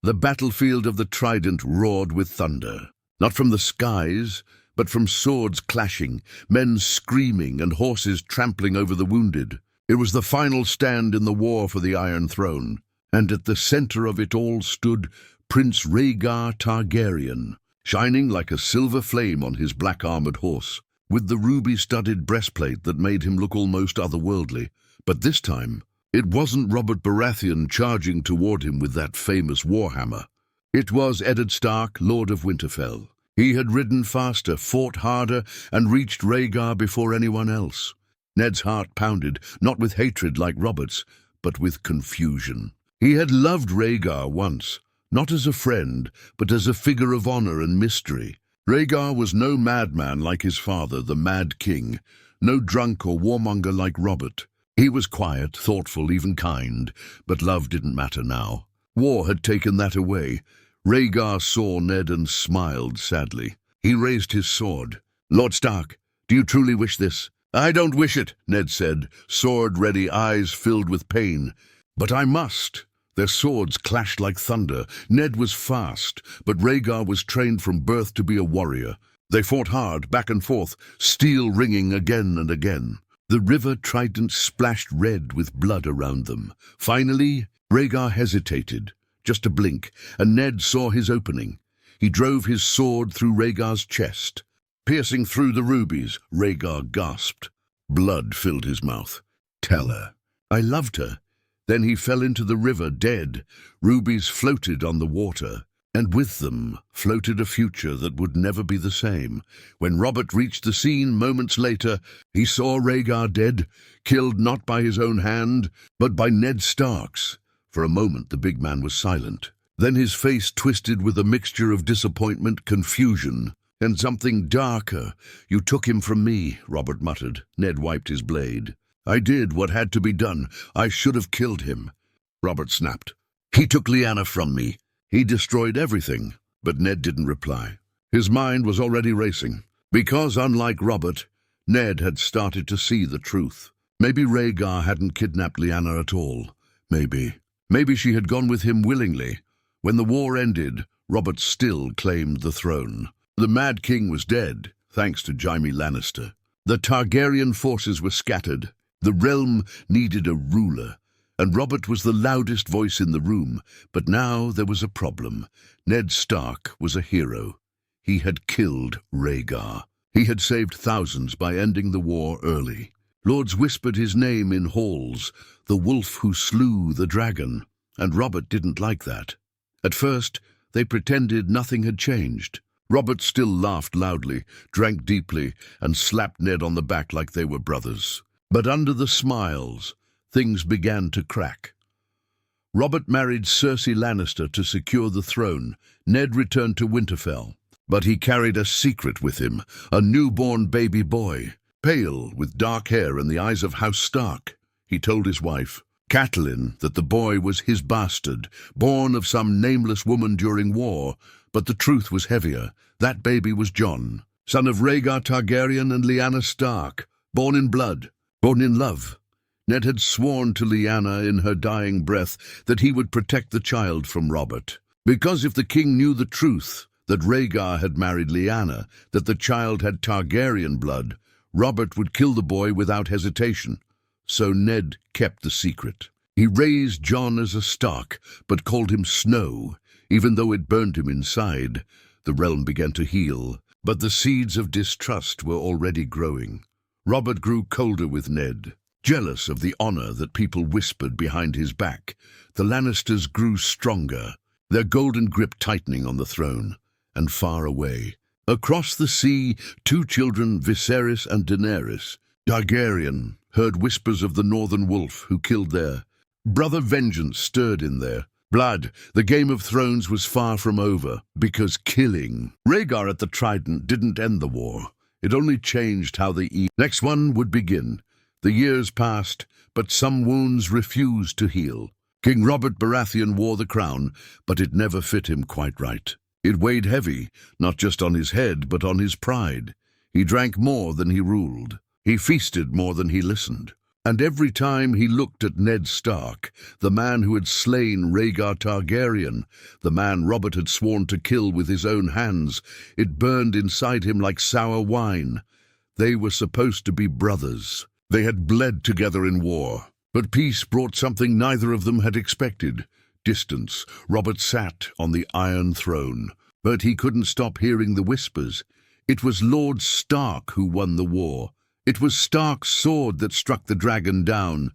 The battlefield of the Trident roared with thunder, not from the skies, but from swords clashing, men screaming, and horses trampling over the wounded. It was the final stand in the war for the Iron Throne, and at the center of it all stood Prince Rhaegar Targaryen, shining like a silver flame on his black-armored horse, with the ruby-studded breastplate that made him look almost otherworldly. But this time, it wasn't Robert Baratheon charging toward him with that famous warhammer. It was Eddard Stark, Lord of Winterfell. He had ridden faster, fought harder, and reached Rhaegar before anyone else. Ned's heart pounded, not with hatred like Robert's, but with confusion. He had loved Rhaegar once, not as a friend, but as a figure of honor and mystery. Rhaegar was no madman like his father, the Mad King, no drunk or warmonger like Robert. He was quiet, thoughtful, even kind, but love didn't matter now. War had taken that away. Rhaegar saw Ned and smiled sadly. He raised his sword. "Lord Stark, do you truly wish this?" "I don't wish it," Ned said, sword-ready, eyes filled with pain. "But I must." Their swords clashed like thunder. Ned was fast, but Rhaegar was trained from birth to be a warrior. They fought hard, back and forth, steel ringing again and again. The river Trident splashed red with blood around them. Finally, Rhaegar hesitated, just a blink, and Ned saw his opening. He drove his sword through Rhaegar's chest. Piercing through the rubies, Rhaegar gasped. Blood filled his mouth. "Tell her. I loved her." Then he fell into the river, dead. Rubies floated on the water, and with them floated a future that would never be the same. When Robert reached the scene moments later, he saw Rhaegar dead, killed not by his own hand, but by Ned Stark's. For a moment the big man was silent. Then his face twisted with a mixture of disappointment, confusion, and something darker. "You took him from me," Robert muttered. Ned wiped his blade. "I did what had to be done. I should have killed him." Robert snapped. "He took Lyanna from me. He destroyed everything." But Ned didn't reply. His mind was already racing. Because, unlike Robert, Ned had started to see the truth. Maybe Rhaegar hadn't kidnapped Lyanna at all. Maybe she had gone with him willingly. When the war ended, Robert still claimed the throne. The Mad King was dead, thanks to Jaime Lannister. The Targaryen forces were scattered. The realm needed a ruler, and Robert was the loudest voice in the room. But now there was a problem. Ned Stark was a hero. He had killed Rhaegar. He had saved thousands by ending the war early. Lords whispered his name in halls, the wolf who slew the dragon, and Robert didn't like that. At first, they pretended nothing had changed. Robert still laughed loudly, drank deeply, and slapped Ned on the back like they were brothers. But under the smiles, things began to crack. Robert married Cersei Lannister to secure the throne. Ned returned to Winterfell. But he carried a secret with him, a newborn baby boy, pale, with dark hair and the eyes of House Stark. He told his wife, Catelyn, that the boy was his bastard, born of some nameless woman during war. But the truth was heavier. That baby was Jon, son of Rhaegar Targaryen and Lyanna Stark, born in blood, born in love. Ned had sworn to Lyanna in her dying breath that he would protect the child from Robert. Because if the king knew the truth, that Rhaegar had married Lyanna, that the child had Targaryen blood, Robert would kill the boy without hesitation. So Ned kept the secret. He raised Jon as a Stark, but called him Snow, even though it burned him inside. The realm began to heal, but the seeds of distrust were already growing. Robert grew colder with Ned, jealous of the honor that people whispered behind his back. The Lannisters grew stronger, their golden grip tightening on the throne. And far away, across the sea, two children, Viserys and Daenerys, Targaryen, heard whispers of the Northern Wolf who killed their brother. Vengeance stirred in their blood. The Game of Thrones was far from over, because killing Rhaegar at the Trident didn't end the war. It only changed how the next one would begin. The years passed, but some wounds refused to heal. King Robert Baratheon wore the crown, but it never fit him quite right. It weighed heavy, not just on his head, but on his pride. He drank more than he ruled. He feasted more than he listened. And every time he looked at Ned Stark, the man who had slain Rhaegar Targaryen, the man Robert had sworn to kill with his own hands, it burned inside him like sour wine. They were supposed to be brothers. They had bled together in war. But peace brought something neither of them had expected. Distance. Robert sat on the Iron Throne. But he couldn't stop hearing the whispers. It was Lord Stark who won the war. It was Stark's sword that struck the dragon down.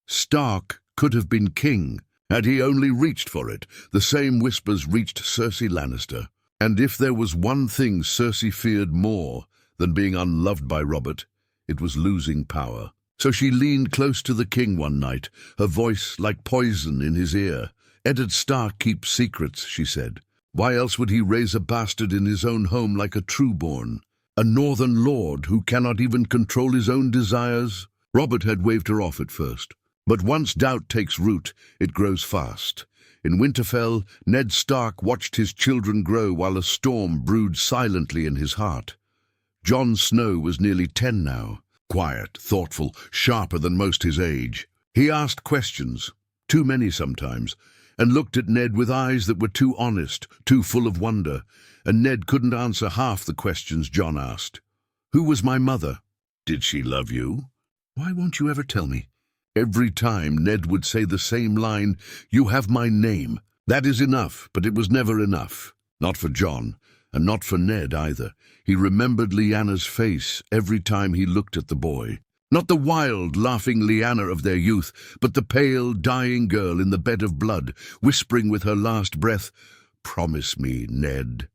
Stark could have been king, had he only reached for it. The same whispers reached Cersei Lannister. And if there was one thing Cersei feared more than being unloved by Robert, it was losing power. So she leaned close to the king one night, her voice like poison in his ear. "Eddard Stark keeps secrets," she said. "Why else would he raise a bastard in his own home like a trueborn? A northern lord who cannot even control his own desires?" Robert had waved her off at first. But once doubt takes root, it grows fast. In Winterfell, Ned Stark watched his children grow while a storm brewed silently in his heart. Jon Snow was nearly 10 now. Quiet, thoughtful, sharper than most his age. He asked questions, too many sometimes, and looked at Ned with eyes that were too honest, too full of wonder, and Ned couldn't answer half the questions Jon asked. "Who was my mother? Did she love you? Why won't you ever tell me?" Every time Ned would say the same line, "You have my name." That is enough, but it was never enough. Not for Jon, and not for Ned either. He remembered Lyanna's face every time he looked at the boy. Not the wild, laughing Lyanna of their youth, but the pale, dying girl in the bed of blood, whispering with her last breath, "Promise me, Ned."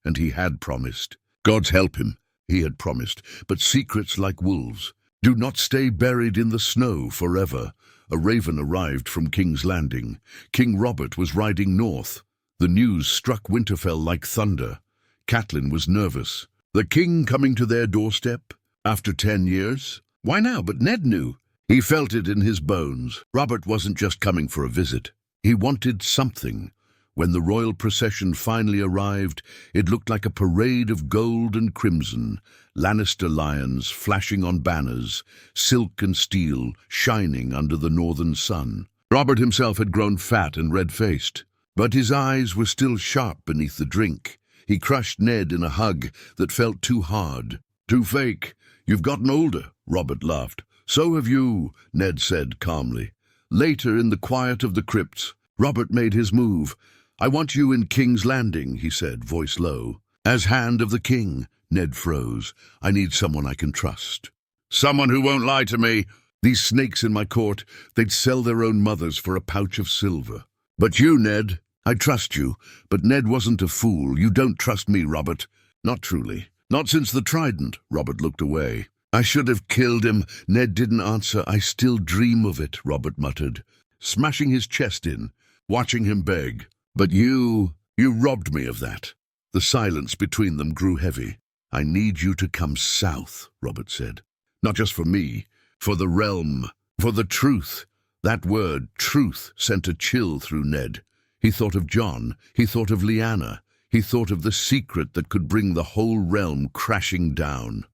And he had promised. God's help him, he had promised. But secrets like wolves do not stay buried in the snow forever. A raven arrived from King's Landing. King Robert was riding north. The news struck Winterfell like thunder. Catelyn was nervous. The king coming to their doorstep after 10 years? Why now? But Ned knew. He felt it in his bones. Robert wasn't just coming for a visit. He wanted something. When the royal procession finally arrived, it looked like a parade of gold and crimson, Lannister lions flashing on banners, silk and steel shining under the northern sun. Robert himself had grown fat and red-faced, but his eyes were still sharp beneath the drink. He crushed Ned in a hug that felt too hard, too fake. "You've gotten older," Robert laughed. "So have you," Ned said calmly. Later, in the quiet of the crypts, Robert made his move. "I want you in King's Landing," he said, voice low. "As Hand of the King," Ned froze. "I need someone I can trust. Someone who won't lie to me. These snakes in my court, they'd sell their own mothers for a pouch of silver. But you, Ned, I trust you." But Ned wasn't a fool. "You don't trust me, Robert." "Not truly. Not since the Trident." Robert looked away. "I should have killed him." Ned didn't answer. "I still dream of it," Robert muttered, smashing his chest in, watching him beg. "But you robbed me of that." The silence between them grew heavy. "I need you to come south," Robert said. "Not just for me, for the realm, for the truth." That word, truth, sent a chill through Ned. He thought of Jon. He thought of Lyanna. He thought of the secret that could bring the whole realm crashing down.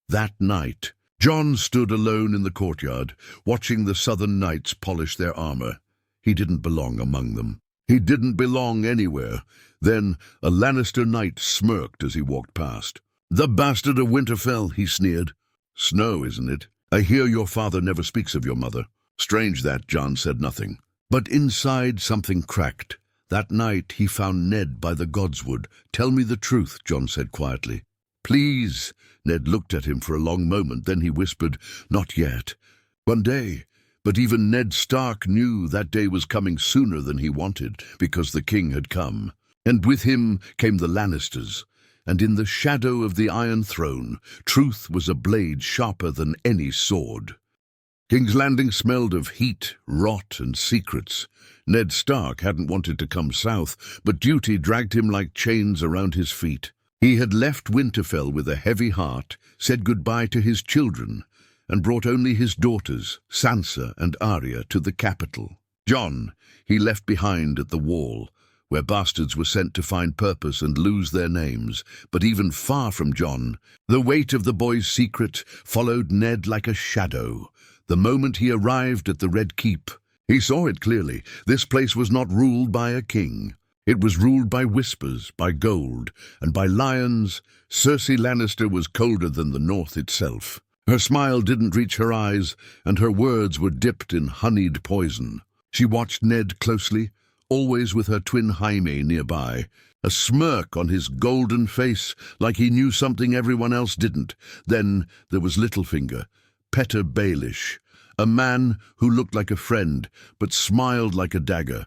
That night, Jon stood alone in the courtyard, watching the southern knights polish their armor. He didn't belong among them. He didn't belong anywhere. Then a Lannister knight smirked as he walked past. "The bastard of Winterfell," he sneered. "Snow, isn't it? I hear your father never speaks of your mother." Strange that Jon said nothing. But inside something cracked. That night he found Ned by the godswood. "Tell me the truth," Jon said quietly. "Please." Ned looked at him for a long moment, then he whispered, "Not yet. One day." But even Ned Stark knew that day was coming sooner than he wanted, because the king had come. And with him came the Lannisters. And in the shadow of the Iron Throne, truth was a blade sharper than any sword. King's Landing smelled of heat, rot, and secrets. Ned Stark hadn't wanted to come south, but duty dragged him like chains around his feet. He had left Winterfell with a heavy heart, said goodbye to his children, and brought only his daughters, Sansa and Arya, to the capital. Jon he left behind at the wall, where bastards were sent to find purpose and lose their names. But even far from Jon, the weight of the boy's secret followed Ned like a shadow. The moment he arrived at the Red Keep, he saw it clearly. This place was not ruled by a king. It was ruled by whispers, by gold, and by lions. Cersei Lannister was colder than the North itself. Her smile didn't reach her eyes, and her words were dipped in honeyed poison. She watched Ned closely, always with her twin Jaime nearby, a smirk on his golden face, like he knew something everyone else didn't. Then there was Littlefinger, Petyr Baelish, a man who looked like a friend, but smiled like a dagger.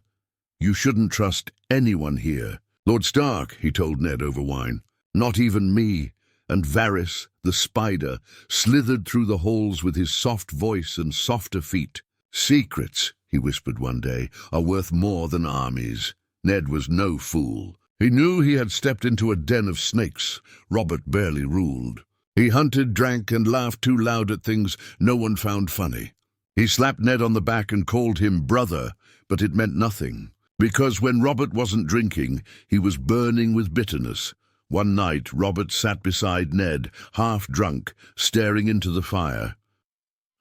"You shouldn't trust anyone here." "Lord Stark," he told Ned over wine. "Not even me." And Varys, the spider, slithered through the halls with his soft voice and softer feet. "Secrets," he whispered one day, "are worth more than armies." Ned was no fool. He knew he had stepped into a den of snakes Robert barely ruled. He hunted, drank, and laughed too loud at things no one found funny. He slapped Ned on the back and called him brother, but it meant nothing. Because when Robert wasn't drinking, he was burning with bitterness. One night, Robert sat beside Ned, half drunk, staring into the fire.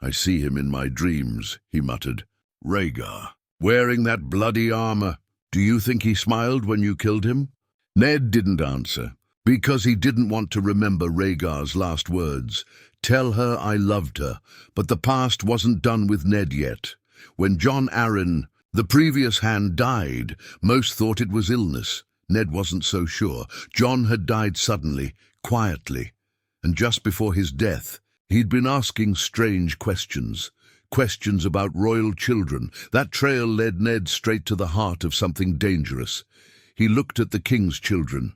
"I see him in my dreams," he muttered. "Rhaegar, wearing that bloody armor. Do you think he smiled when you killed him?" Ned didn't answer, because he didn't want to remember Rhaegar's last words. Tell her I loved her, but the past wasn't done with Ned yet. When Jon Arryn, the previous hand, died, most thought it was illness. Ned wasn't so sure. Jon had died suddenly, quietly, and just before his death, he'd been asking strange questions. Questions about royal children. That trail led Ned straight to the heart of something dangerous. He looked at the king's children,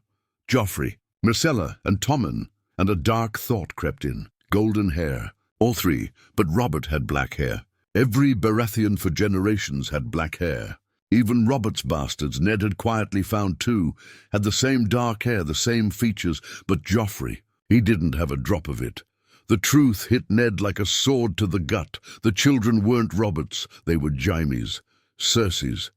Joffrey, Myrcella, and Tommen, and a dark thought crept in. Golden hair. All three, but Robert had black hair. Every Baratheon for generations had black hair. Even Robert's bastards, Ned had quietly found too, had the same dark hair, the same features, but Joffrey, he didn't have a drop of it. The truth hit Ned like a sword to the gut. The children weren't Robert's, they were Jaime's, Cersei's.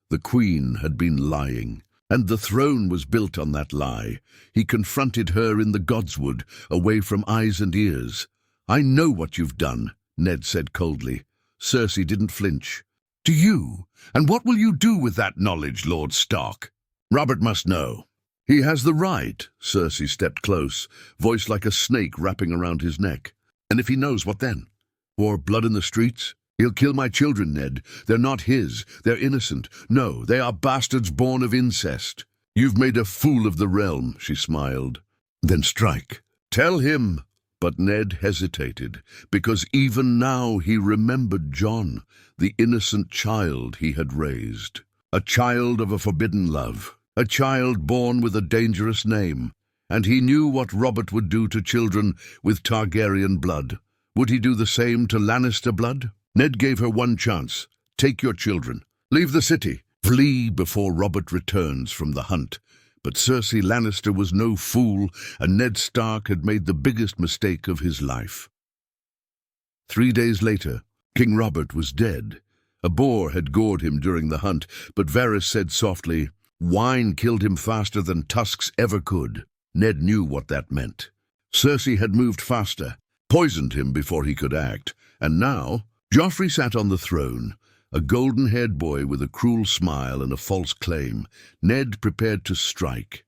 The queen had been lying, and the throne was built on that lie. He confronted her in the Godswood, away from eyes and ears. "I know what you've done," Ned said coldly. Cersei didn't flinch. "Do you? And what will you do with that knowledge, Lord Stark?" "Robert must know." "He has the right." Cersei stepped close, voice like a snake wrapping around his neck. "And if he knows, what then? Or blood in the streets? He'll kill my children, Ned. They're not his. They're innocent. No, they are bastards born of incest." "You've made a fool of the realm," she smiled. "Then strike. Tell him." But Ned hesitated, because even now he remembered Jon, the innocent child he had raised. A child of a forbidden love. A child born with a dangerous name. And he knew what Robert would do to children with Targaryen blood. Would he do the same to Lannister blood? Ned gave her one chance. "Take your children. Leave the city. Flee before Robert returns from the hunt." But Cersei Lannister was no fool, and Ned Stark had made the biggest mistake of his life. 3 days later, King Robert was dead. A boar had gored him during the hunt, but Varys said softly, "Wine killed him faster than tusks ever could." Ned knew what that meant. Cersei had moved faster, poisoned him before he could act, and now Joffrey sat on the throne, a golden-haired boy with a cruel smile and a false claim. Ned prepared to strike.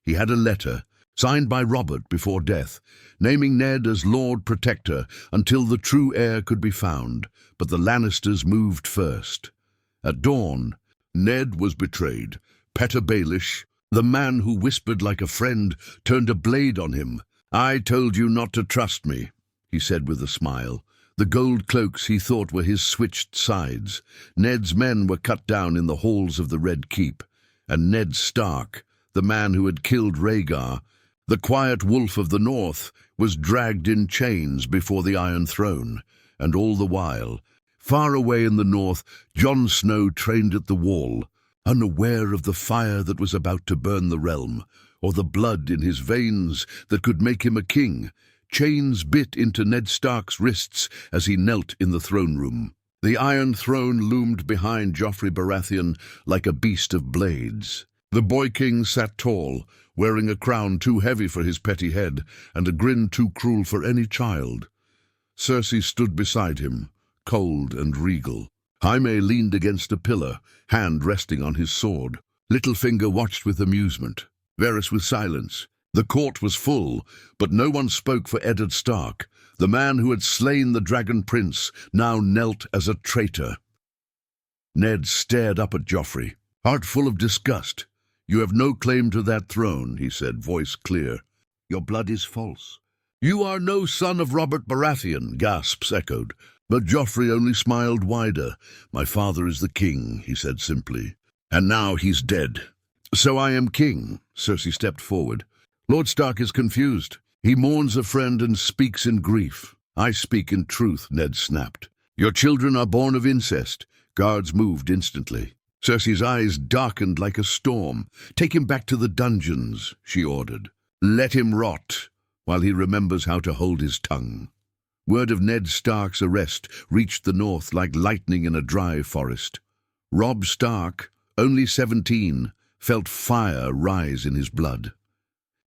He had a letter, signed by Robert before death, naming Ned as Lord Protector until the true heir could be found, but the Lannisters moved first. At dawn, Ned was betrayed. Petyr Baelish, the man who whispered like a friend, turned a blade on him. "I told you not to trust me," he said with a smile. The gold cloaks he thought were his switched sides. Ned's men were cut down in the halls of the Red Keep, and Ned Stark, the man who had killed Rhaegar, the quiet wolf of the North, was dragged in chains before the Iron Throne. And all the while, far away in the north, Jon Snow trained at the wall, unaware of the fire that was about to burn the realm, or the blood in his veins that could make him a king. Chains bit into Ned Stark's wrists as he knelt in the throne room. The Iron Throne loomed behind Joffrey Baratheon like a beast of blades. The boy king sat tall, wearing a crown too heavy for his petty head and a grin too cruel for any child. Cersei stood beside him, cold and regal. Jaime leaned against a pillar, hand resting on his sword. Littlefinger watched with amusement, Varys with silence. The court was full, but no one spoke for Eddard Stark. The man who had slain the Dragon Prince now knelt as a traitor. Ned stared up at Joffrey, heart full of disgust. "You have no claim to that throne," he said, voice clear. "Your blood is false." "You are no son of Robert Baratheon," gasps echoed. But Joffrey only smiled wider. "My father is the king," he said simply. "And now he's dead." "So I am king." Cersei stepped forward. "Lord Stark is confused. He mourns a friend and speaks in grief." "I speak in truth," Ned snapped. "Your children are born of incest." Guards moved instantly. Cersei's eyes darkened like a storm. "Take him back to the dungeons," she ordered. "Let him rot, while he remembers how to hold his tongue." Word of Ned Stark's arrest reached the north like lightning in a dry forest. Robb Stark, only 17, felt fire rise in his blood.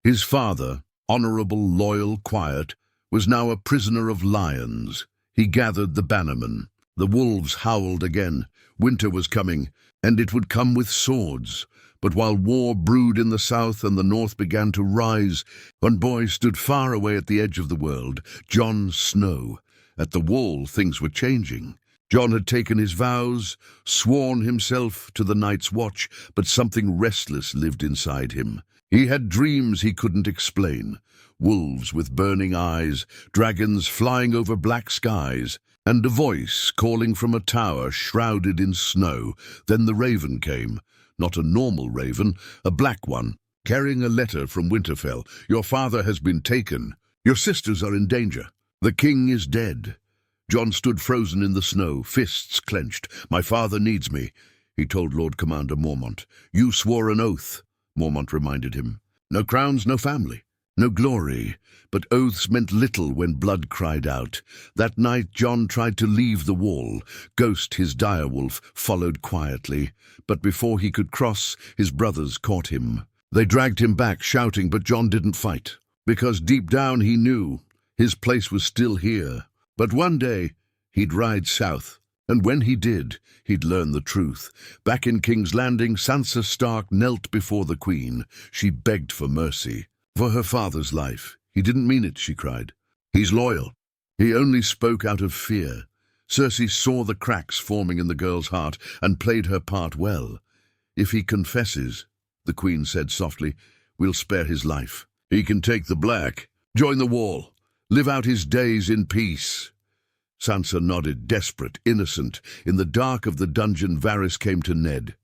His father, honorable, loyal, quiet, was now a prisoner of lions. He gathered the bannermen. The wolves howled again. Winter was coming, and it would come with swords. But while war brewed in the south and the north began to rise, one boy stood far away at the edge of the world, Jon Snow. At the wall, things were changing. Jon had taken his vows, sworn himself to the Night's Watch, but something restless lived inside him. He had dreams he couldn't explain. Wolves with burning eyes, dragons flying over black skies, and a voice calling from a tower shrouded in snow. Then the raven came. Not a normal raven, a black one, carrying a letter from Winterfell. "Your father has been taken. Your sisters are in danger. The king is dead." Jon stood frozen in the snow, fists clenched. "My father needs me," he told Lord Commander Mormont. "You swore an oath," Mormont reminded him. "No crowns, no family, no glory." But oaths meant little when blood cried out. That night Jon tried to leave the wall. Ghost, his direwolf, followed quietly. But before he could cross, his brothers caught him. They dragged him back, shouting, but Jon didn't fight. Because deep down he knew his place was still here. But one day he'd ride south, and when he did, he'd learn the truth. Back in King's Landing, Sansa Stark knelt before the Queen. She begged for mercy, for her father's life. "He didn't mean it," she cried. "He's loyal." He only spoke out of fear. Cersei saw the cracks forming in the girl's heart and played her part well. "If he confesses," the Queen said softly, "we'll spare his life. He can take the black, join the wall, live out his days in peace." Sansa nodded, desperate, innocent. In the dark of the dungeon, Varys came to Ned.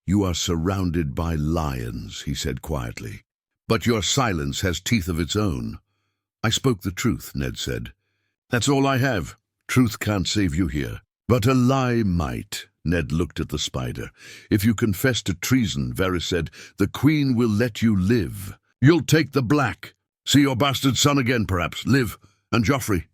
"You are surrounded by lions," he said quietly. "But your silence has teeth of its own." "I spoke the truth," Ned said. "That's all I have. Truth can't save you here." "But a lie might." Ned looked at the spider. "If you confess to treason," Varys said, "the Queen will let you live. You'll take the black. See your bastard son again, perhaps. Live. And Joffrey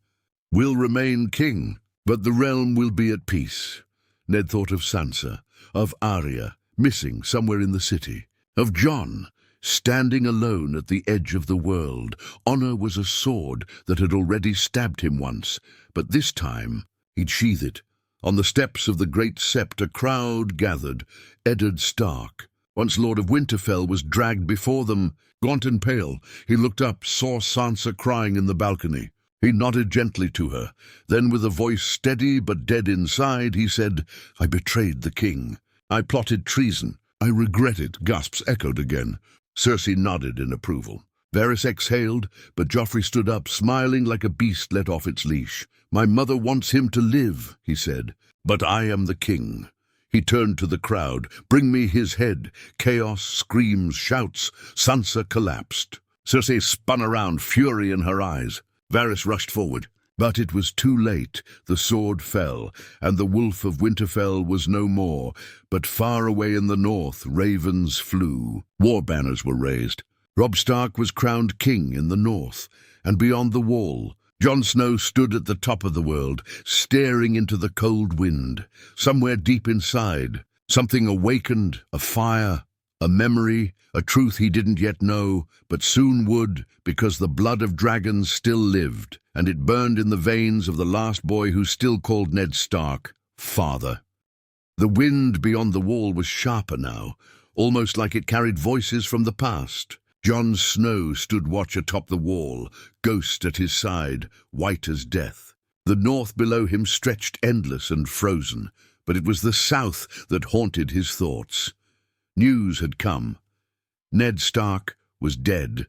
will remain king. But the realm will be at peace." Ned thought of Sansa, of Arya, missing somewhere in the city, of Jon, standing alone at the edge of the world. Honor was a sword that had already stabbed him once, but this time he'd sheathe it. On the steps of the Great Sept a crowd gathered. Eddard Stark, once Lord of Winterfell, was dragged before them. Gaunt and pale, he looked up, saw Sansa crying in the balcony. He nodded gently to her. Then, with a voice steady but dead inside, he said, "I betrayed the king. I plotted treason. I regret it," gasps echoed again. Cersei nodded in approval. Varys exhaled, but Joffrey stood up, smiling like a beast let off its leash. "My mother wants him to live," he said, "but I am the king." He turned to the crowd. "Bring me his head." Chaos, screams, shouts. Sansa collapsed. Cersei spun around, fury in her eyes. Varys rushed forward. But it was too late. The sword fell, and the wolf of Winterfell was no more. But far away in the north, ravens flew. War banners were raised. Robb Stark was crowned king in the north, and beyond the wall, Jon Snow stood at the top of the world, staring into the cold wind. Somewhere deep inside, something awakened, a fire, a memory, a truth he didn't yet know, but soon would, because the blood of dragons still lived, and it burned in the veins of the last boy who still called Ned Stark father. The wind beyond the wall was sharper now, almost like it carried voices from the past. Jon Snow stood watch atop the wall, ghost at his side, white as death. The north below him stretched endless and frozen, but it was the south that haunted his thoughts. News had come. Ned Stark was dead,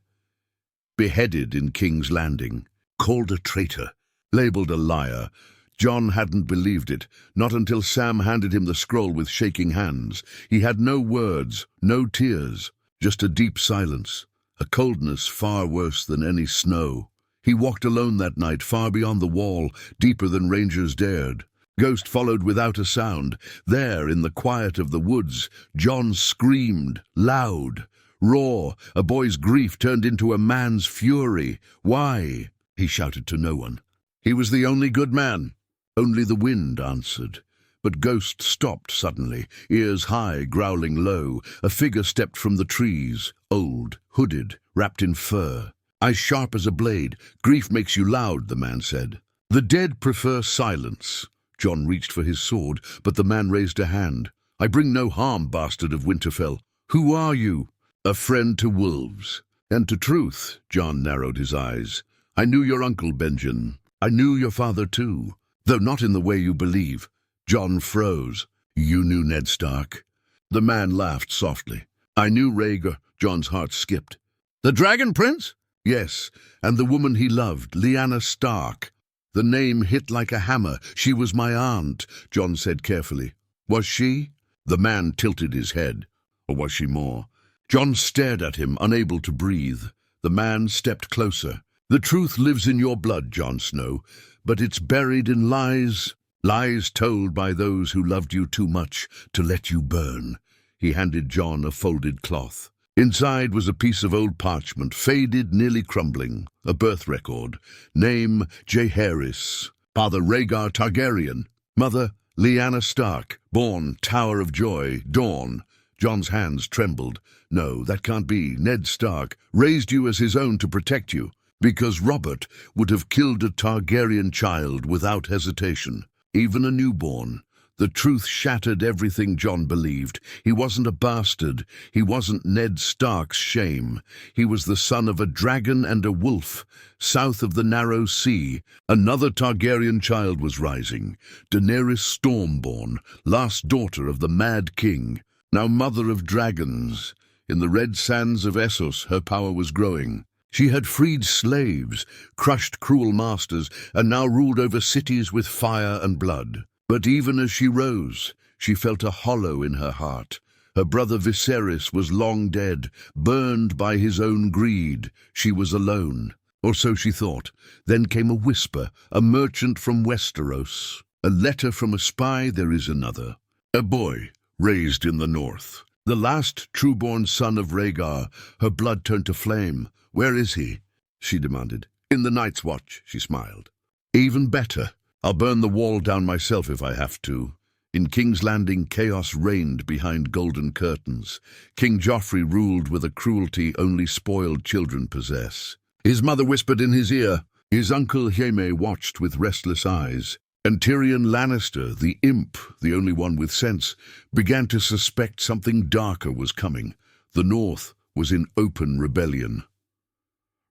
beheaded in King's Landing, called a traitor, labeled a liar. Jon hadn't believed it, not until Sam handed him the scroll with shaking hands. He had no words, no tears. Just a deep silence, a coldness far worse than any snow. He walked alone that night, far beyond the wall, deeper than rangers dared. Ghost followed without a sound. There, in the quiet of the woods, Jon screamed, loud, raw. A boy's grief turned into a man's fury. Why? He shouted to no one. He was the only good man. Only the wind answered. But Ghost stopped suddenly, ears high, growling low. A figure stepped from the trees, old, hooded, wrapped in fur. Eyes sharp as a blade. Grief makes you loud, the man said. The dead prefer silence. Jon reached for his sword, but the man raised a hand. I bring no harm, bastard of Winterfell. Who are you? A friend to wolves. And to truth, Jon narrowed his eyes. I knew your uncle, Benjen. I knew your father too, though not in the way you believe. Jon froze. You knew Ned Stark? The man laughed softly. I knew Rhaegar. Jon's heart skipped. The Dragon Prince? Yes, and the woman he loved, Lyanna Stark. The name hit like a hammer. She was my aunt, Jon said carefully. Was she? The man tilted his head. Or was she more? Jon stared at him, unable to breathe. The man stepped closer. The truth lives in your blood, Jon Snow, but it's buried in lies. Lies told by those who loved you too much to let you burn. He handed Jon a folded cloth. Inside was a piece of old parchment, faded, nearly crumbling. A birth record. Name, Jaehaerys. Father, Rhaegar Targaryen. Mother, Lyanna Stark. Born, Tower of Joy, Dawn. Jon's hands trembled. No, that can't be. Ned Stark raised you as his own to protect you, because Robert would have killed a Targaryen child without hesitation. Even a newborn. The truth shattered everything Jon believed. He wasn't a bastard. He wasn't Ned Stark's shame. He was the son of a dragon and a wolf. South of the narrow sea, another Targaryen child was rising. Daenerys Stormborn, last daughter of the Mad King, now mother of dragons. In the red sands of Essos, her power was growing. She had freed slaves, crushed cruel masters, and now ruled over cities with fire and blood. But even as she rose, she felt a hollow in her heart. Her brother Viserys was long dead, burned by his own greed. She was alone, or so she thought. Then came a whisper, a merchant from Westeros. A letter from a spy, there is another. A boy, raised in the north. The last true-born son of Rhaegar. Her blood turned to flame. Where is he? She demanded. In the Night's Watch, she smiled. Even better. I'll burn the wall down myself if I have to. In King's Landing, chaos reigned behind golden curtains. King Joffrey ruled with a cruelty only spoiled children possess. His mother whispered in his ear. His uncle Jaime watched with restless eyes. And Tyrion Lannister, the imp, the only one with sense, began to suspect something darker was coming. The North was in open rebellion.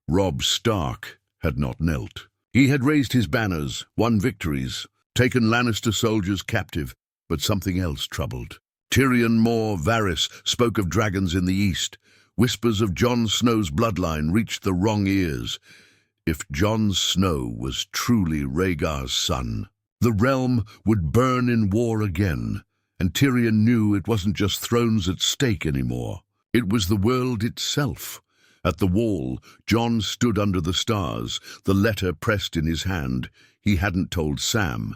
Robb Stark had not knelt. He had raised his banners, won victories, taken Lannister soldiers captive, but something else troubled. Tyrion More Varys spoke of dragons in the east. Whispers of Jon Snow's bloodline reached the wrong ears. If Jon Snow was truly Rhaegar's son, the realm would burn in war again, and Tyrion knew it wasn't just thrones at stake anymore. It was the world itself. At the wall, Jon stood under the stars, the letter pressed in his hand. He hadn't told Sam.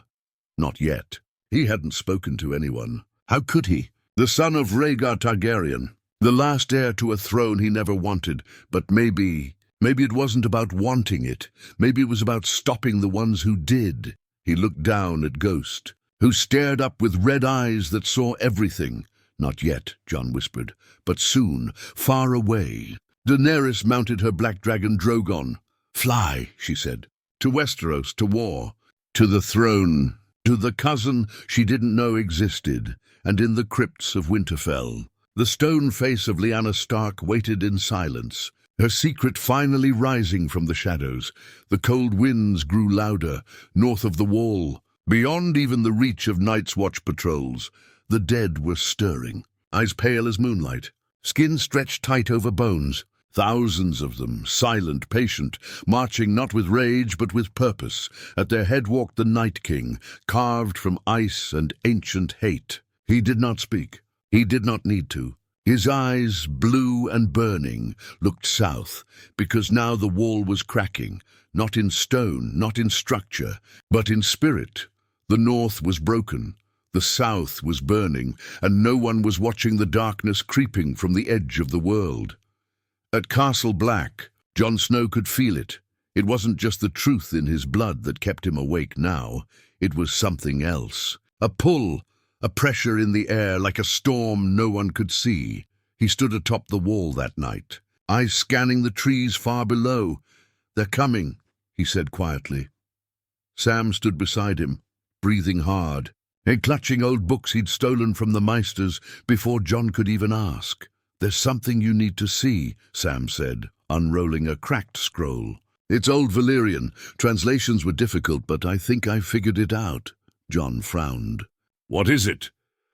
Not yet. He hadn't spoken to anyone. How could he? The son of Rhaegar Targaryen, the last heir to a throne he never wanted, but maybe Maybe it wasn't about wanting it. Maybe it was about stopping the ones who did. He looked down at Ghost, who stared up with red eyes that saw everything. "Not yet," Jon whispered, "but soon, far away." Daenerys mounted her black dragon Drogon. "Fly," she said, "to Westeros, to war, to the throne, to the cousin she didn't know existed, and in the crypts of Winterfell." The stone face of Lyanna Stark waited in silence, her secret finally rising from the shadows. The cold winds grew louder, north of the wall, beyond even the reach of Night's Watch patrols. The dead were stirring, eyes pale as moonlight, skin stretched tight over bones. Thousands of them, silent, patient, marching not with rage but with purpose. At their head walked the Night King, carved from ice and ancient hate. He did not speak. He did not need to. His eyes, blue and burning, looked south, because now the wall was cracking, not in stone, not in structure, but in spirit. The north was broken, the south was burning, and no one was watching the darkness creeping from the edge of the world. At Castle Black, Jon Snow could feel it. It wasn't just the truth in his blood that kept him awake now. It was something else. A pull, a pressure in the air like a storm no one could see. He stood atop the wall that night, eyes scanning the trees far below. "They're coming," he said quietly. Sam stood beside him, breathing hard, and clutching old books he'd stolen from the Meisters before Jon could even ask. "There's something you need to see," Sam said, unrolling a cracked scroll. "It's old Valyrian. Translations were difficult, but I think I figured it out." Jon frowned. "What is it?"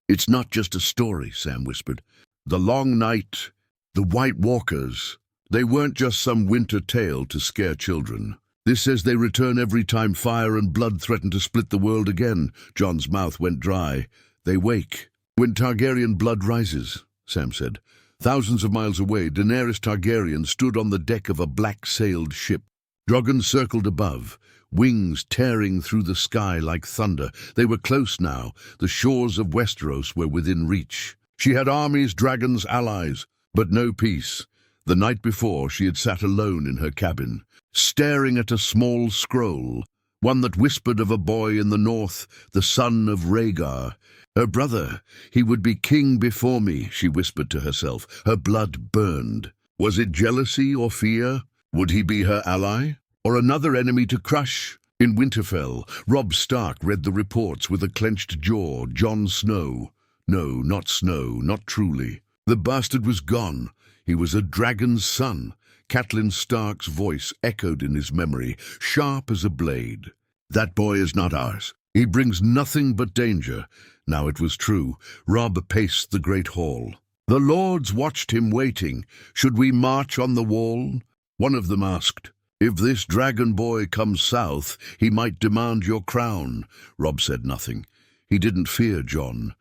"It's not just a story," Sam whispered. "The Long Night, the White Walkers, they weren't just some winter tale to scare children. This says they return every time fire and blood threaten to split the world again." Jon's mouth went dry. "They wake when Targaryen blood rises," Sam said. Thousands of miles away, Daenerys Targaryen stood on the deck of a black-sailed ship. Dragons circled above, wings tearing through the sky like thunder. They were close now. The shores of Westeros were within reach. She had armies, dragons, allies, but no peace. The night before, she had sat alone in her cabin, staring at a small scroll, one that whispered of a boy in the north, the son of Rhaegar. Her brother, he would be king before me, she whispered to herself. Her blood burned. Was it jealousy or fear? Would he be her ally? Or another enemy to crush? In Winterfell, Robb Stark read the reports with a clenched jaw. Jon Snow. No, not Snow, not truly. The bastard was gone. He was a dragon's son. Catelyn Stark's voice echoed in his memory, sharp as a blade. "That boy is not ours. He brings nothing but danger." Now it was true. Robb paced the great hall. The lords watched him waiting. "Should we march on the wall?" One of them asked. "If this dragon boy comes south, he might demand your crown." Robb said nothing. He didn't fear Jon,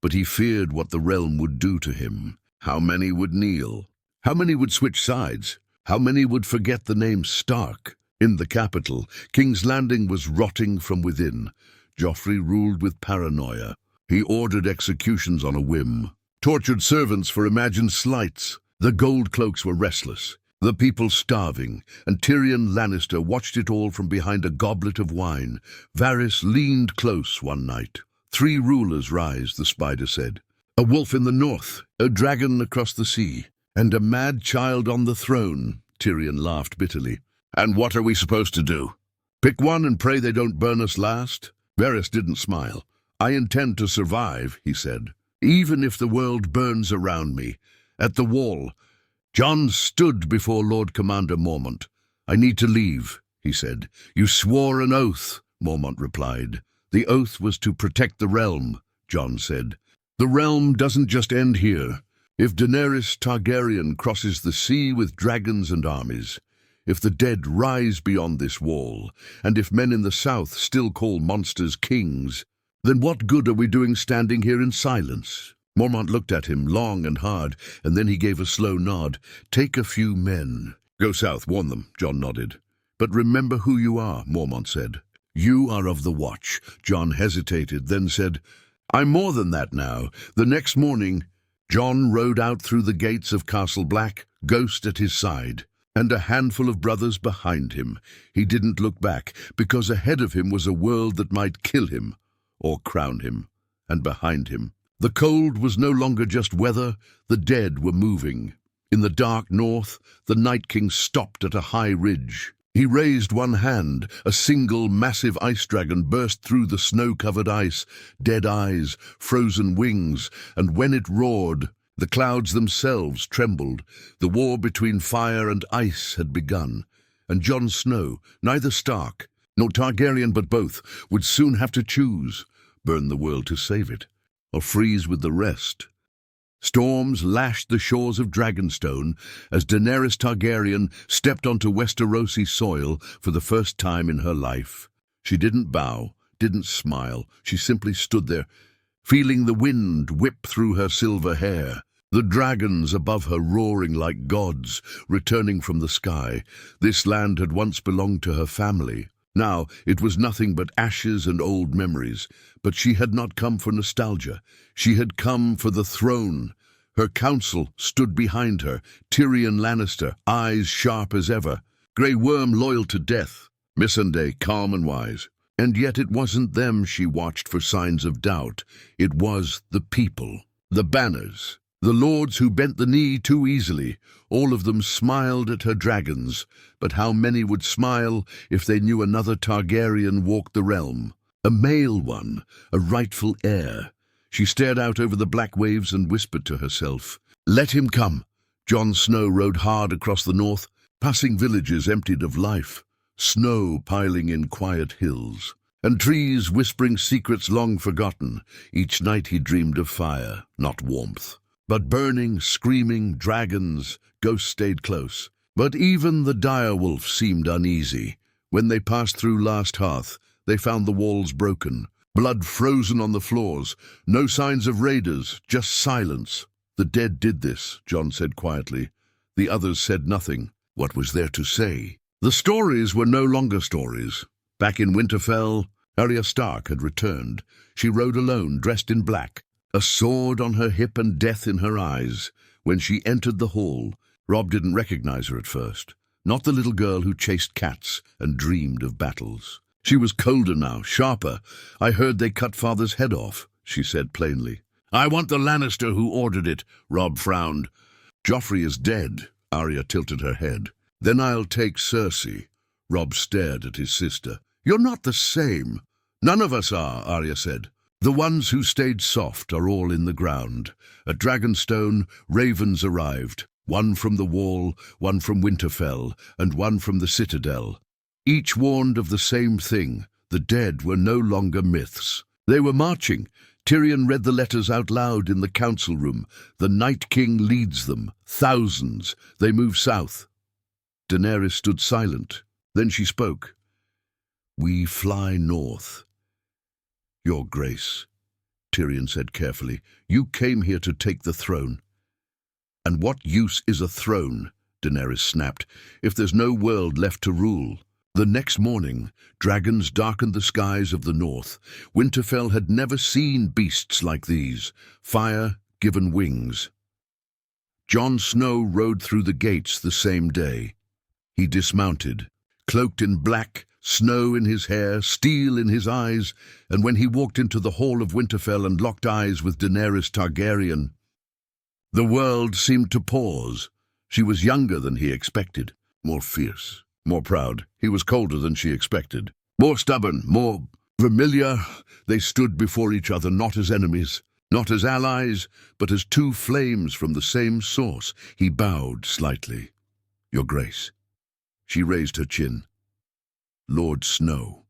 but he feared what the realm would do to him. How many would kneel? How many would switch sides? How many would forget the name Stark? In the capital, King's Landing was rotting from within. Joffrey ruled with paranoia. He ordered executions on a whim, tortured servants for imagined slights. The gold cloaks were restless, the people starving, and Tyrion Lannister watched it all from behind a goblet of wine. Varys leaned close one night. 3 rulers rise, the spider said. A wolf in the north, a dragon across the sea, and a mad child on the throne. Tyrion laughed bitterly. "And what are we supposed to do? Pick one and pray they don't burn us last?" Varys didn't smile. "I intend to survive," he said, "even if the world burns around me." At the wall, Jon stood before Lord Commander Mormont. "I need to leave," he said. "You swore an oath," Mormont replied. "The oath was to protect the realm," Jon said. "The realm doesn't just end here. If Daenerys Targaryen crosses the sea with dragons and armies, if the dead rise beyond this wall, and if men in the south still call monsters kings, then what good are we doing standing here in silence?" Mormont looked at him long and hard, and then he gave a slow nod. "Take a few men. Go south, warn them," Jon nodded. "But remember who you are," Mormont said. "You are of the Watch." Jon hesitated, then said, "I'm more than that now." The next morning, Jon rode out through the gates of Castle Black, Ghost at his side. and a handful of brothers behind him. He didn't look back, because ahead of him was a world that might kill him or crown him, and behind him. The cold was no longer just weather, the dead were moving. In the dark north, the Night King stopped at a high ridge. He raised one hand. A single massive ice dragon burst through the snow-covered ice, dead eyes, frozen wings, and when it roared, the clouds themselves trembled. The war between fire and ice had begun, and Jon Snow, neither Stark nor Targaryen but both, would soon have to choose: burn the world to save it, or freeze with the rest. Storms lashed the shores of Dragonstone as Daenerys Targaryen stepped onto Westerosi soil for the first time in her life. She didn't bow, didn't smile. She simply stood there, feeling the wind whip through her silver hair, the dragons above her roaring like gods, returning from the sky. This land had once belonged to her family. Now it was nothing but ashes and old memories. But she had not come for nostalgia. She had come for the throne. Her council stood behind her, Tyrion Lannister, eyes sharp as ever, Grey Worm loyal to death, Missandei calm and wise. And yet it wasn't them she watched for signs of doubt. It was the people, the banners, the lords who bent the knee too easily. All of them smiled at her dragons, but how many would smile if they knew another Targaryen walked the realm? A male one, a rightful heir. She stared out over the black waves and whispered to herself, "Let him come." Jon Snow rode hard across the north, passing villages emptied of life, snow piling in quiet hills, and trees whispering secrets long forgotten. Each night he dreamed of fire, not warmth, but burning, screaming dragons. Ghosts stayed close. But even the direwolf seemed uneasy. When they passed through Last Hearth, they found the walls broken, blood frozen on the floors, no signs of raiders, just silence. "The dead did this," Jon said quietly. The others said nothing. What was there to say? The stories were no longer stories. Back in Winterfell, Arya Stark had returned. She rode alone, dressed in black, a sword on her hip and death in her eyes. When she entered the hall, Robb didn't recognize her at first. Not the little girl who chased cats and dreamed of battles. She was colder now, sharper. "I heard they cut Father's head off," she said plainly. "I want the Lannister who ordered it," Robb frowned. "Joffrey is dead," Arya tilted her head. "Then I'll take Cersei." Robb stared at his sister. "You're not the same." "None of us are," Arya said. "The ones who stayed soft are all in the ground." At Dragonstone, ravens arrived. One from the Wall, one from Winterfell, and one from the Citadel. Each warned of the same thing: the dead were no longer myths. They were marching. Tyrion read the letters out loud in the council room. The Night King leads them. Thousands. They move south. Daenerys stood silent. Then she spoke. "We fly north." "Your Grace," Tyrion said carefully, "you came here to take the throne." "And what use is a throne," Daenerys snapped, "if there's no world left to rule?" The next morning, dragons darkened the skies of the north. Winterfell had never seen beasts like these, fire given wings. Jon Snow rode through the gates the same day. He dismounted, cloaked in black, snow in his hair, steel in his eyes, and when he walked into the hall of Winterfell and locked eyes with Daenerys Targaryen, the world seemed to pause. She was younger than he expected, more fierce, more proud. He was colder than she expected, more stubborn, more familiar. They stood before each other not as enemies, not as allies, but as two flames from the same source. He bowed slightly. "Your Grace." She raised her chin. "Lord Snow."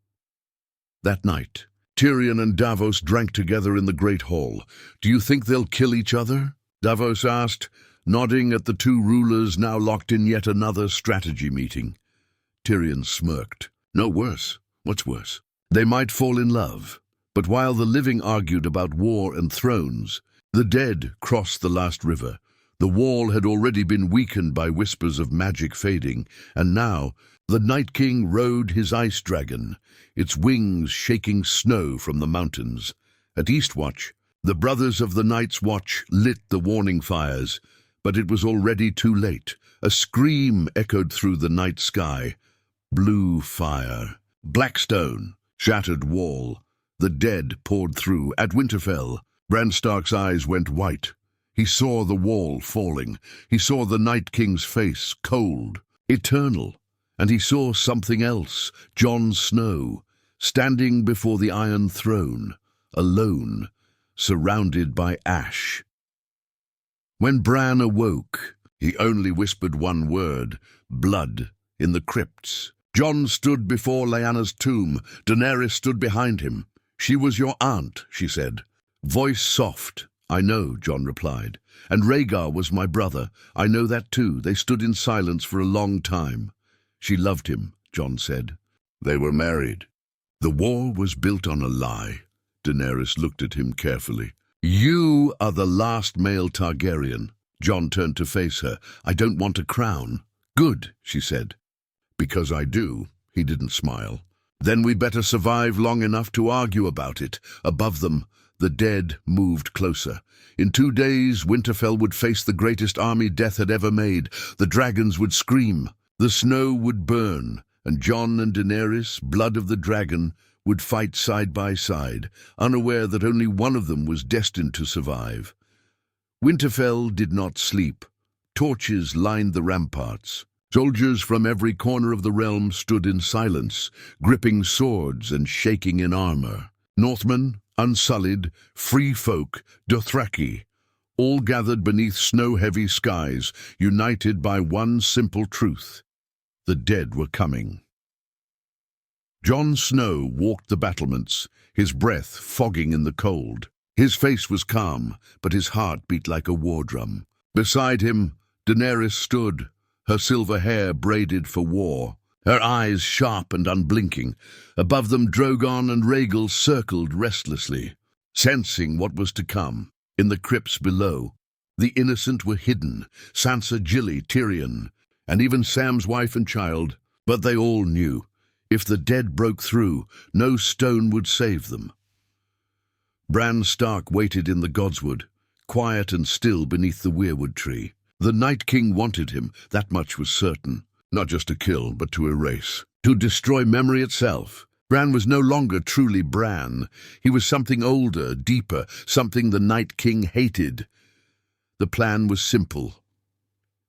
That night, Tyrion and Davos drank together in the Great Hall. "Do you think they'll kill each other?" Davos asked, nodding at the two rulers now locked in yet another strategy meeting. Tyrion smirked. "No, worse. What's worse? They might fall in love." But while the living argued about war and thrones, the dead crossed the last river. The wall had already been weakened by whispers of magic fading, and now the Night King rode his ice dragon, its wings shaking snow from the mountains. At Eastwatch, the brothers of the Night's Watch lit the warning fires, But it was already too late. A scream echoed through the night sky. Blue fire. Black stone. Shattered wall. The dead poured through. At Winterfell, Bran Stark's eyes went white. He saw the wall falling. He saw the Night King's face, cold, eternal. And he saw something else, Jon Snow, standing before the Iron Throne, alone, surrounded by ash. When Bran awoke, he only whispered one word, blood, in the crypts. Jon stood before Lyanna's tomb. Daenerys stood behind him. "She was your aunt," she said. Voice soft. "I know," Jon replied. "And Rhaegar was my brother. I know that too. They stood in silence for a long time." "She loved him," Jon said. "They were married." "The war was built on a lie." Daenerys looked at him carefully. "You are the last male Targaryen." Jon turned to face her. "I don't want a crown." "Good," she said. "Because I do." He didn't smile. "Then we better survive long enough to argue about it." Above them, the dead moved closer. In 2 days, Winterfell would face the greatest army death had ever made. The dragons would scream. The snow would burn. And Jon and Daenerys, blood of the dragon, would fight side by side, unaware that only one of them was destined to survive. Winterfell did not sleep. Torches lined the ramparts. Soldiers from every corner of the realm stood in silence, gripping swords and shaking in armor. Northmen, unsullied, free folk, Dothraki, all gathered beneath snow-heavy skies, united by one simple truth. The dead were coming. Jon Snow walked the battlements, his breath fogging in the cold. His face was calm, but his heart beat like a war drum. Beside him, Daenerys stood, her silver hair braided for war, her eyes sharp and unblinking. Above them, Drogon and Rhaegar circled restlessly, sensing what was to come. In the crypts below, the innocent were hidden, Sansa, Gilly, Tyrion, and even Sam's wife and child. But they all knew, if the dead broke through, no stone would save them. Bran Stark waited in the Godswood, quiet and still beneath the weirwood tree. The Night King wanted him, that much was certain. Not just to kill, but to erase. To destroy memory itself. Bran was no longer truly Bran. He was something older, deeper, something the Night King hated. The plan was simple.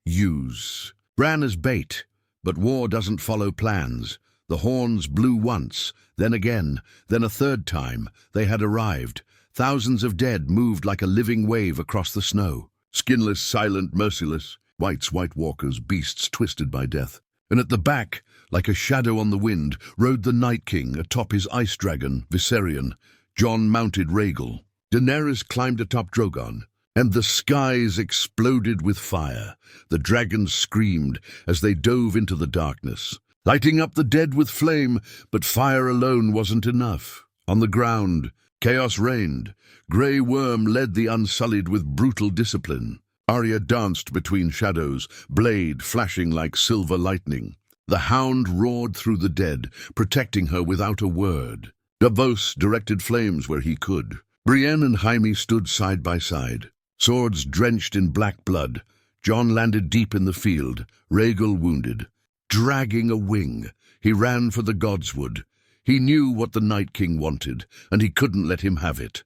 Use Bran as bait, but war doesn't follow plans. The horns blew once, then again, then a third time. They had arrived. Thousands of dead moved like a living wave across the snow. Skinless, silent, merciless. White walkers, beasts twisted by death. And at the back, like a shadow on the wind, rode the Night King atop his ice dragon, Viserion. Jon mounted Rhaegar. Daenerys climbed atop Drogon. And the skies exploded with fire. The dragons screamed as they dove into the darkness, lighting up the dead with flame, but fire alone wasn't enough. On the ground, chaos reigned. Grey Worm led the Unsullied with brutal discipline. Arya danced between shadows, blade flashing like silver lightning. The Hound roared through the dead, protecting her without a word. Davos directed flames where he could. Brienne and Jaime stood side by side, swords drenched in black blood. Jon landed deep in the field, Rhaegar wounded. Dragging a wing, he ran for the Godswood. He knew what the Night King wanted, and he couldn't let him have it.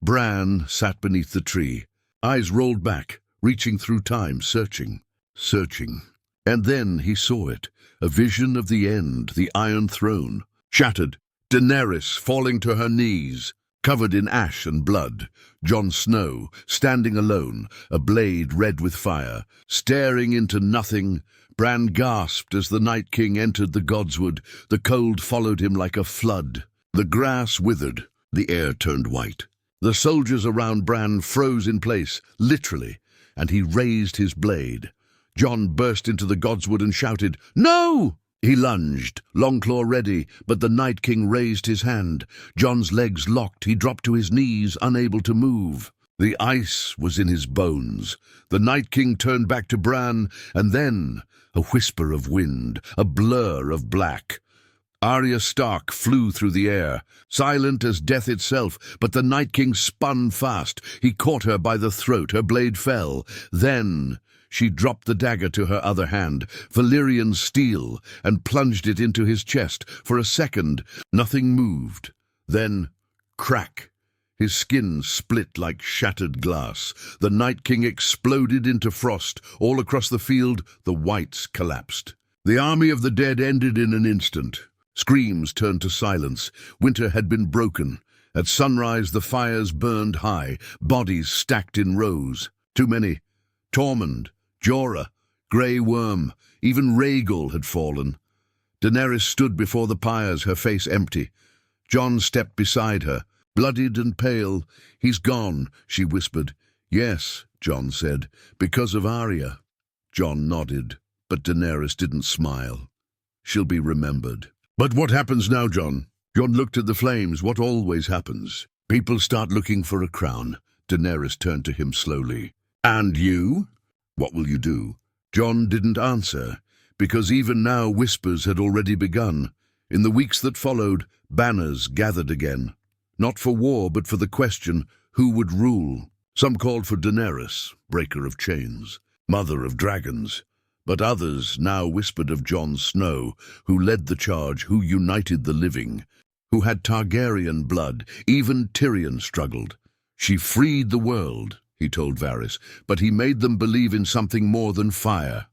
Bran sat beneath the tree, eyes rolled back, reaching through time, searching. And then he saw it, a vision of the end, the Iron Throne. Shattered, Daenerys falling to her knees, covered in ash and blood. Jon Snow, standing alone, a blade red with fire, staring into nothing. Bran gasped as the Night King entered the Godswood. The cold followed him like a flood. The grass withered, the air turned white. The soldiers around Bran froze in place, literally, and he raised his blade. Jon burst into the Godswood and shouted, "No!" He lunged, Longclaw ready, but the Night King raised his hand. Jon's legs locked, he dropped to his knees, unable to move. The ice was in his bones. The Night King turned back to Bran, and then a whisper of wind, a blur of black. Arya Stark flew through the air, silent as death itself, but the Night King spun fast. He caught her by the throat, her blade fell. Then she dropped the dagger to her other hand, Valyrian steel, and plunged it into his chest. For a second, nothing moved. Then, crack! His skin split like shattered glass. The Night King exploded into frost. All across the field, the whites collapsed. The army of the dead ended in an instant. Screams turned to silence. Winter had been broken. At sunrise, the fires burned high, bodies stacked in rows. Too many. Tormund, Jorah, Grey Worm, even Rhaegar had fallen. Daenerys stood before the pyres, her face empty. Jon stepped beside her, bloodied and pale. "He's gone," she whispered. "Yes," Jon said, "because of Arya." Jon nodded, but Daenerys didn't smile. "She'll be remembered." "But what happens now, Jon?" Jon looked at the flames. "What always happens. People start looking for a crown." Daenerys turned to him slowly. "And you? What will you do?" Jon didn't answer, because even now whispers had already begun. In the weeks that followed, banners gathered again. Not for war, but for the question, who would rule? Some called for Daenerys, breaker of chains, mother of dragons. But others now whispered of Jon Snow, who led the charge, who united the living, who had Targaryen blood. Even Tyrion struggled. "She freed the world," he told Varys, "but he made them believe in something more than fire."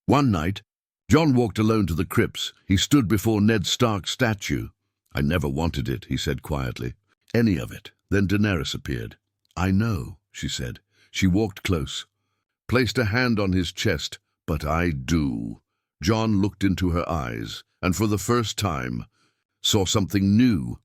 One night, Jon walked alone to the crypts. He stood before Ned Stark's statue. "I never wanted it," he said quietly. "Any of it." Then Daenerys appeared. "I know," she said. She walked close, placed a hand on his chest. "But I do." Jon looked into her eyes, and for the first time saw something new.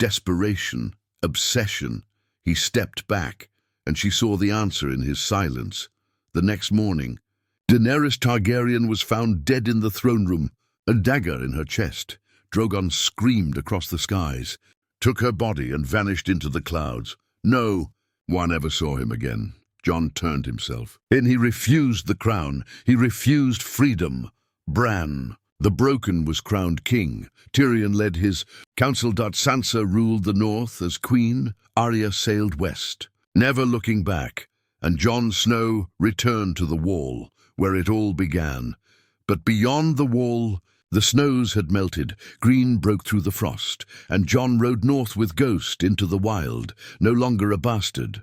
Desperation, obsession. He stepped back, and she saw the answer in his silence. The next morning, Daenerys Targaryen was found dead in the throne room, a dagger in her chest. Drogon screamed across the skies, took her body and vanished into the clouds. No one ever saw him again. Jon turned himself. Then he refused the crown. He refused freedom. Bran, the Broken, was crowned king. Tyrion led his council. Sansa ruled the north as queen. Arya sailed west, never looking back. And Jon Snow returned to the wall, where it all began. But beyond the wall, the snows had melted. Green broke through the frost, and Jon rode north with Ghost into the wild, no longer a bastard,